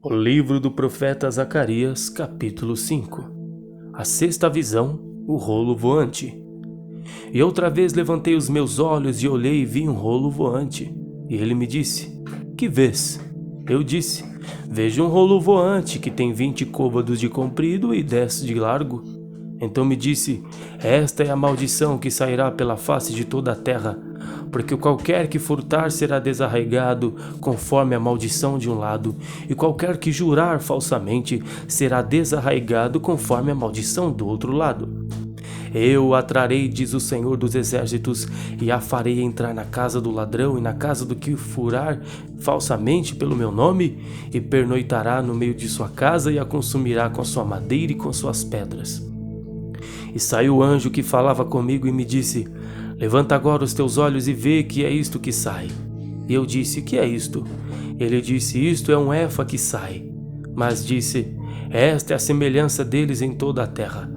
O livro do profeta Zacarias, capítulo 5. A sexta visão, o rolo voante. E outra vez levantei os meus olhos e olhei e vi um rolo voante. E ele me disse: Que vês? Eu disse: Vejo um rolo voante que tem 20 côvados de comprido e 10 de largo. Então me disse: Esta é a maldição que sairá pela face de toda a terra, porque qualquer que furtar será desarraigado conforme a maldição de um lado, e qualquer que jurar falsamente será desarraigado conforme a maldição do outro lado. Eu o atrarei, diz o Senhor dos Exércitos, e a farei entrar na casa do ladrão e na casa do que furar falsamente pelo meu nome, e pernoitará no meio de sua casa e a consumirá com a sua madeira e com suas pedras. E saiu o anjo que falava comigo e me disse: Levanta agora os teus olhos e vê que é isto que sai. E eu disse: Que é isto? Ele disse: Isto é um efa que sai. Mas disse: Esta é a semelhança deles em toda a terra.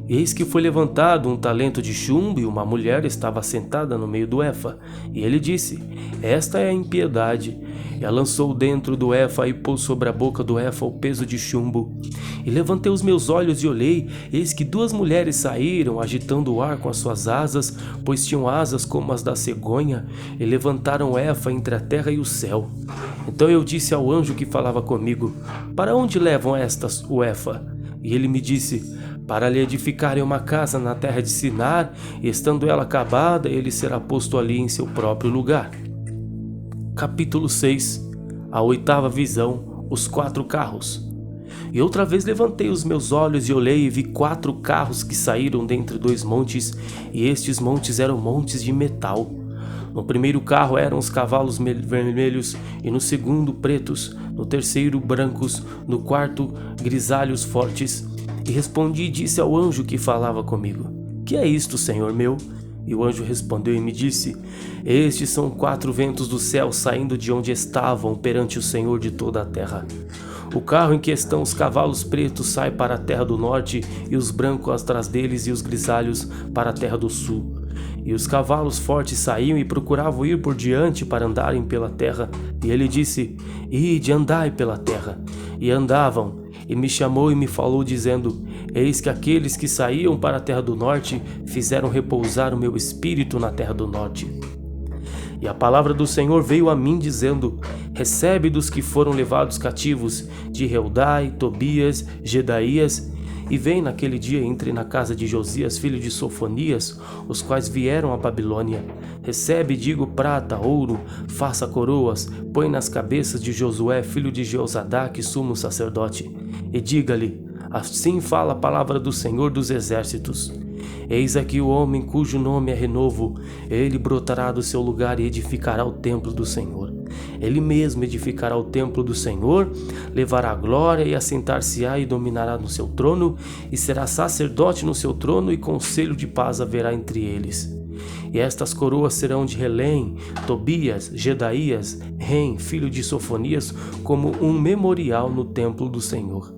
Eis que foi levantado um talento de chumbo e uma mulher estava sentada no meio do efa. E ele disse: Esta é a impiedade. E a lançou dentro do efa e pôs sobre a boca do efa o peso de chumbo. E levantei os meus olhos e olhei, eis que duas mulheres saíram, agitando o ar com as suas asas, pois tinham asas como as da cegonha, e levantaram o efa entre a terra e o céu. Então eu disse ao anjo que falava comigo: Para onde levam estas o efa? E ele me disse: Para lhe edificarem uma casa na terra de Sinar, e estando ela acabada, ele será posto ali em seu próprio lugar. Capítulo 6. A oitava visão, os 4 carros. E outra vez levantei os meus olhos e olhei e vi 4 carros que saíram dentre 2 montes, e estes montes eram montes de metal. No primeiro carro eram os cavalos vermelhos, e no segundo pretos, no terceiro brancos, no quarto grisalhos fortes. E respondi e disse ao anjo que falava comigo: Que é isto, Senhor meu? E o anjo respondeu e me disse: Estes são 4 ventos do céu saindo de onde estavam perante o Senhor de toda a terra. O carro em que estão os cavalos pretos sai para a terra do norte, e os brancos atrás deles e os grisalhos para a terra do sul. E os cavalos fortes saíam e procuravam ir por diante para andarem pela terra. E ele disse: Ide, andai pela terra. E andavam. E me chamou e me falou, dizendo: Eis que aqueles que saíam para a terra do norte fizeram repousar o meu espírito na terra do norte. E a palavra do Senhor veio a mim, dizendo: Recebe dos que foram levados cativos, de Heldai, Tobias, Gedaías, e vem naquele dia entre na casa de Josias, filho de Sofonias, os quais vieram à Babilônia. Recebe, digo, prata, ouro, faça coroas, põe nas cabeças de Josué, filho de Jeozadaque, sumo sacerdote. E diga-lhe: Assim fala a palavra do Senhor dos Exércitos. Eis aqui o homem cujo nome é Renovo. Ele brotará do seu lugar e edificará o templo do Senhor. Ele mesmo edificará o templo do Senhor, levará a glória e assentar-se-á e dominará no seu trono, e será sacerdote no seu trono, e conselho de paz haverá entre eles. E estas coroas serão de Helém, Tobias, Gedaías, Rem, filho de Sofonias, como um memorial no templo do Senhor.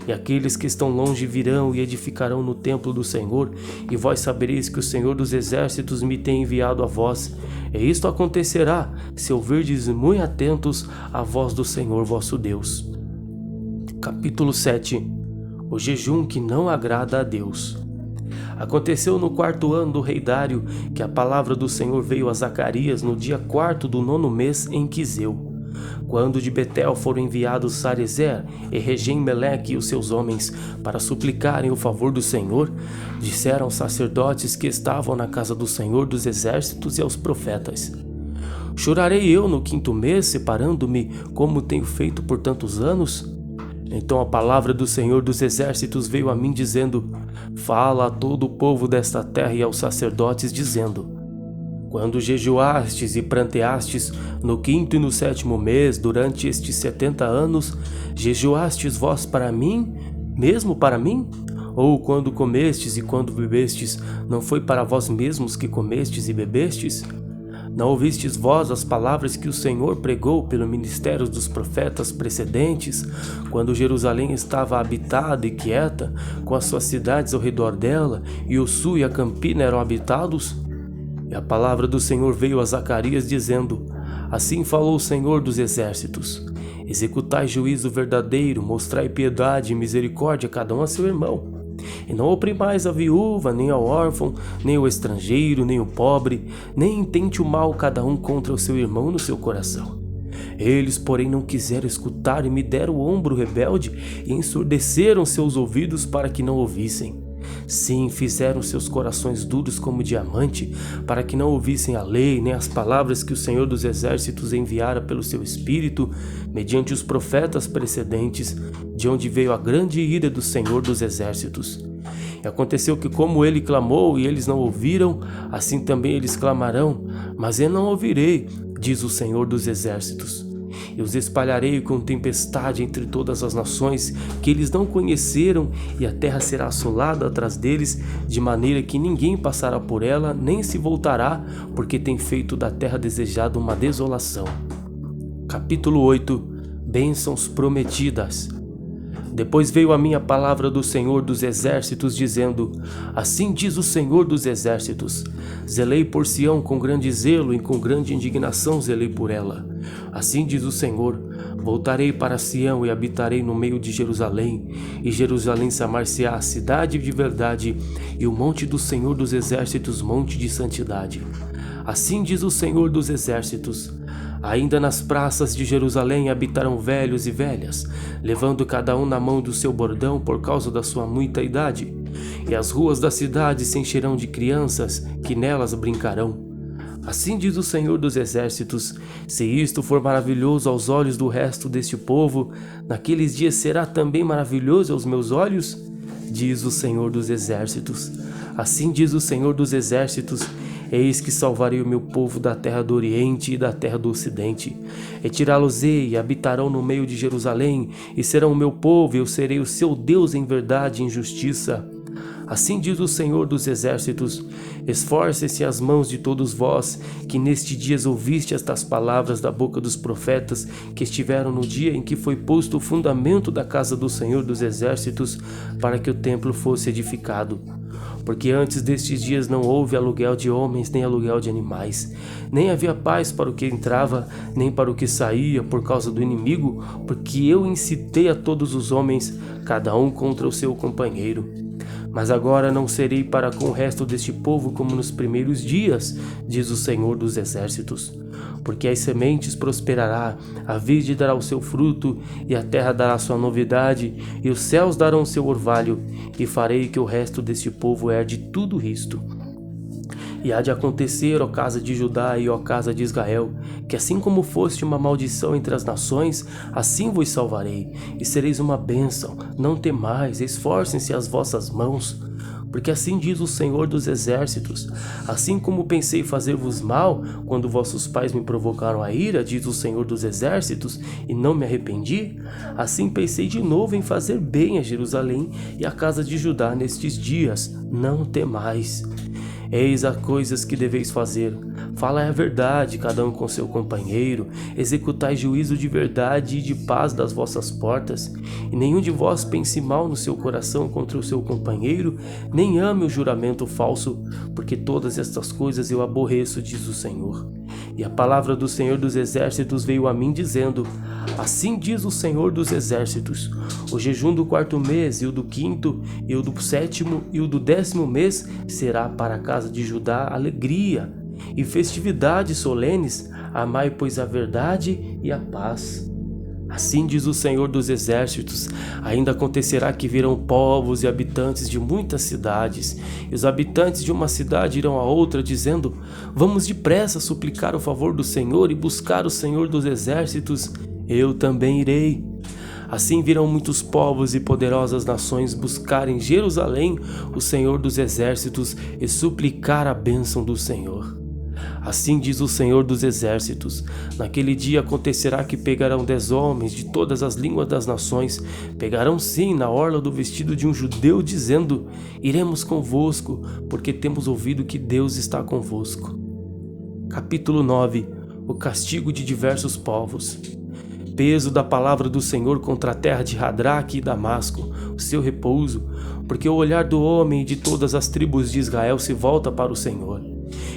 E aqueles que estão longe virão e edificarão no templo do Senhor, e vós sabereis que o Senhor dos Exércitos me tem enviado a vós. E isto acontecerá, se ouvirdes muito atentos à voz do Senhor vosso Deus. Capítulo 7. O jejum que não agrada a Deus. Aconteceu no 4º ano do rei Dário, que a palavra do Senhor veio a Zacarias no dia 4º do 9º mês em Quizeu. Quando de Betel foram enviados Sarezer e Regem-Meleque e os seus homens para suplicarem o favor do Senhor, disseram aos sacerdotes que estavam na casa do Senhor dos Exércitos e aos profetas: Chorarei eu no 5º mês, separando-me, como tenho feito por tantos anos? Então a palavra do Senhor dos Exércitos veio a mim, dizendo: Fala a todo o povo desta terra e aos sacerdotes, dizendo: Quando jejuastes e pranteastes no 5º e no 7º mês, durante estes 70 anos, jejuastes vós para mim, mesmo para mim? Ou quando comestes e quando bebestes, não foi para vós mesmos que comestes e bebestes? Não ouvistes vós as palavras que o Senhor pregou pelo ministério dos profetas precedentes, quando Jerusalém estava habitada e quieta, com as suas cidades ao redor dela, e o sul e a campina eram habitados? E a palavra do Senhor veio a Zacarias, dizendo: Assim falou o Senhor dos Exércitos: Executai juízo verdadeiro, mostrai piedade e misericórdia a cada um a seu irmão. E não oprimais a viúva, nem ao órfão, nem o estrangeiro, nem o pobre, nem intente o mal cada um contra o seu irmão no seu coração. Eles, porém, não quiseram escutar e me deram o ombro rebelde e ensurdeceram seus ouvidos para que não ouvissem. Sim, fizeram seus corações duros como diamante, para que não ouvissem a lei, nem as palavras que o Senhor dos Exércitos enviara pelo seu Espírito, mediante os profetas precedentes, de onde veio a grande ira do Senhor dos Exércitos. E aconteceu que, como ele clamou e eles não ouviram, assim também eles clamarão, mas eu não ouvirei, diz o Senhor dos Exércitos. E os espalharei com tempestade entre todas as nações que eles não conheceram, e a terra será assolada atrás deles, de maneira que ninguém passará por ela, nem se voltará, porque tem feito da terra desejada uma desolação. Capítulo 8. Bênçãos prometidas. Depois veio a minha palavra do Senhor dos Exércitos, dizendo: Assim diz o Senhor dos Exércitos: Zelei por Sião com grande zelo e com grande indignação zelei por ela. Assim diz o Senhor: Voltarei para Sião e habitarei no meio de Jerusalém, e Jerusalém chamar-se-á cidade de verdade, e o monte do Senhor dos Exércitos, monte de santidade. Assim diz o Senhor dos Exércitos: Ainda nas praças de Jerusalém habitarão velhos e velhas, levando cada um na mão do seu bordão por causa da sua muita idade. E as ruas da cidade se encherão de crianças, que nelas brincarão. Assim diz o Senhor dos Exércitos: Se isto for maravilhoso aos olhos do resto deste povo, naqueles dias será também maravilhoso aos meus olhos? Diz o Senhor dos Exércitos. Assim diz o Senhor dos Exércitos: Eis que salvarei o meu povo da terra do Oriente e da terra do Ocidente. Retirá-los-ei e habitarão no meio de Jerusalém, e serão o meu povo, e eu serei o seu Deus em verdade e em justiça. Assim diz o Senhor dos Exércitos: Esforcem-se as mãos de todos vós, que neste dia ouviste estas palavras da boca dos profetas, que estiveram no dia em que foi posto o fundamento da casa do Senhor dos Exércitos, para que o templo fosse edificado. Porque antes destes dias não houve aluguel de homens, nem aluguel de animais, nem havia paz para o que entrava, nem para o que saía por causa do inimigo, porque eu incitei a todos os homens, cada um contra o seu companheiro. Mas agora não serei para com o resto deste povo como nos primeiros dias, diz o Senhor dos Exércitos. Porque as sementes prosperará, a vide dará o seu fruto, e a terra dará sua novidade, e os céus darão o seu orvalho, e farei que o resto deste povo herde tudo isto. E há de acontecer, ó casa de Judá e ó casa de Israel, que assim como foste uma maldição entre as nações, assim vos salvarei, e sereis uma bênção. Não temais, esforcem-se as vossas mãos. Porque assim diz o Senhor dos Exércitos: Assim como pensei fazer-vos mal, quando vossos pais me provocaram a ira, diz o Senhor dos Exércitos, e não me arrependi, assim pensei de novo em fazer bem a Jerusalém e a casa de Judá nestes dias. Não temais. Eis as coisas que deveis fazer. Falai a verdade, cada um com seu companheiro, executai juízo de verdade e de paz das vossas portas, e nenhum de vós pense mal no seu coração contra o seu companheiro, nem ame o juramento falso, porque todas estas coisas eu aborreço, diz o Senhor. E a palavra do Senhor dos Exércitos veio a mim dizendo: Assim diz o Senhor dos Exércitos: O jejum do 4º mês, e o do 5º, e o do 7º, e o do 10º mês será para a casa de Judá alegria e festividades solenes. Amai, pois, a verdade e a paz. Assim diz o Senhor dos Exércitos: Ainda acontecerá que virão povos e habitantes de muitas cidades, e os habitantes de uma cidade irão a outra, dizendo: Vamos depressa suplicar o favor do Senhor e buscar o Senhor dos Exércitos. Eu também irei. Assim virão muitos povos e poderosas nações buscar em Jerusalém o Senhor dos Exércitos e suplicar a bênção do Senhor. Assim diz o Senhor dos Exércitos: Naquele dia acontecerá que pegarão 10 homens de todas as línguas das nações, pegarão sim na orla do vestido de um judeu, dizendo: Iremos convosco, porque temos ouvido que Deus está convosco. Capítulo 9. O castigo de diversos povos. Peso da palavra do Senhor contra a terra de Hadraque e Damasco, o seu repouso, porque o olhar do homem e de todas as tribos de Israel se volta para o Senhor.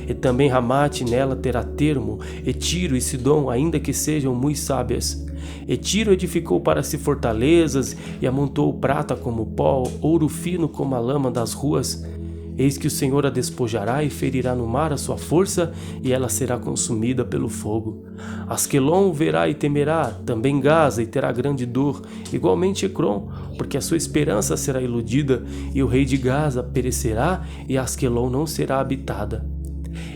E também Ramate nela terá termo, e Tiro e Sidom, ainda que sejam muito sábias. E Tiro edificou para si fortalezas e amontoou prata como pó, ouro fino como a lama das ruas. Eis que o Senhor a despojará e ferirá no mar a sua força, e ela será consumida pelo fogo. Asquelon verá e temerá, também Gaza, e terá grande dor, igualmente Ecrom, porque a sua esperança será iludida, e o rei de Gaza perecerá, e Asquelon não será habitada.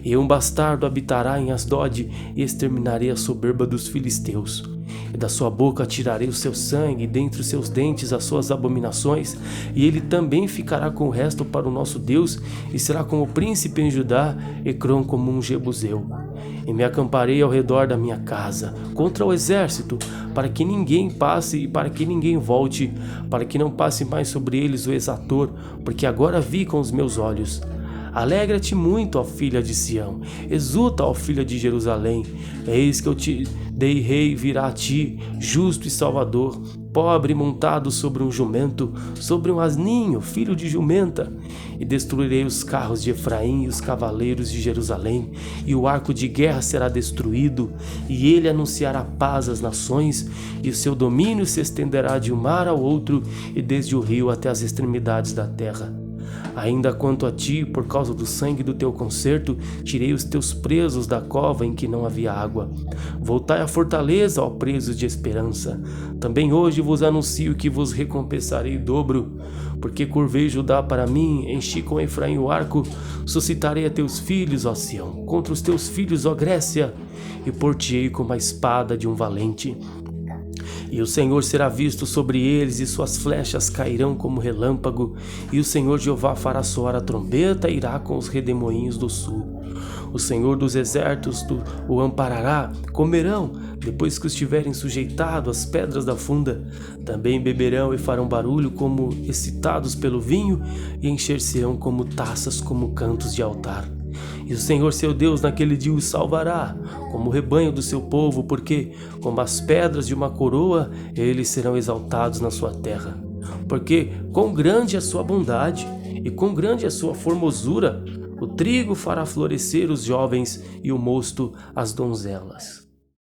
E um bastardo habitará em Asdod, e exterminarei a soberba dos filisteus. E da sua boca tirarei o seu sangue, e dentre os seus dentes as suas abominações, e ele também ficará com o resto para o nosso Deus, e será como príncipe em Judá, Ecrom como um jebuseu. E me acamparei ao redor da minha casa, contra o exército, para que ninguém passe e para que ninguém volte, para que não passe mais sobre eles o exator, porque agora vi com os meus olhos. Alegra-te muito, ó filha de Sião, exulta, ó filha de Jerusalém, eis que eu te dei rei virá a ti, justo e salvador, pobre montado sobre um jumento, sobre um asninho, filho de jumenta. E destruirei os carros de Efraim e os cavaleiros de Jerusalém, e o arco de guerra será destruído, e ele anunciará paz às nações, e o seu domínio se estenderá de um mar ao outro, e desde o rio até as extremidades da terra. Ainda quanto a ti, por causa do sangue do teu concerto, tirei os teus presos da cova em que não havia água. Voltai à fortaleza, ó presos de esperança. Também hoje vos anuncio que vos recompensarei dobro, porque curvei Judá para mim, enchi com Efraim o arco, suscitarei a teus filhos, ó Sião, contra os teus filhos, ó Grécia, e por-te-ei como a espada de um valente. E o Senhor será visto sobre eles, e suas flechas cairão como relâmpago, e o Senhor Jeová fará soar a trombeta e irá com os redemoinhos do sul. O Senhor dos exércitos o amparará, comerão, depois que os tiverem sujeitado às pedras da funda. Também beberão e farão barulho como excitados pelo vinho, e encher-se-ão como taças, como cantos de altar. E o Senhor seu Deus naquele dia os salvará, como o rebanho do seu povo, porque, como as pedras de uma coroa, eles serão exaltados na sua terra. Porque quão grande é a sua bondade, e quão grande é a sua formosura, o trigo fará florescer os jovens, e o mosto as donzelas.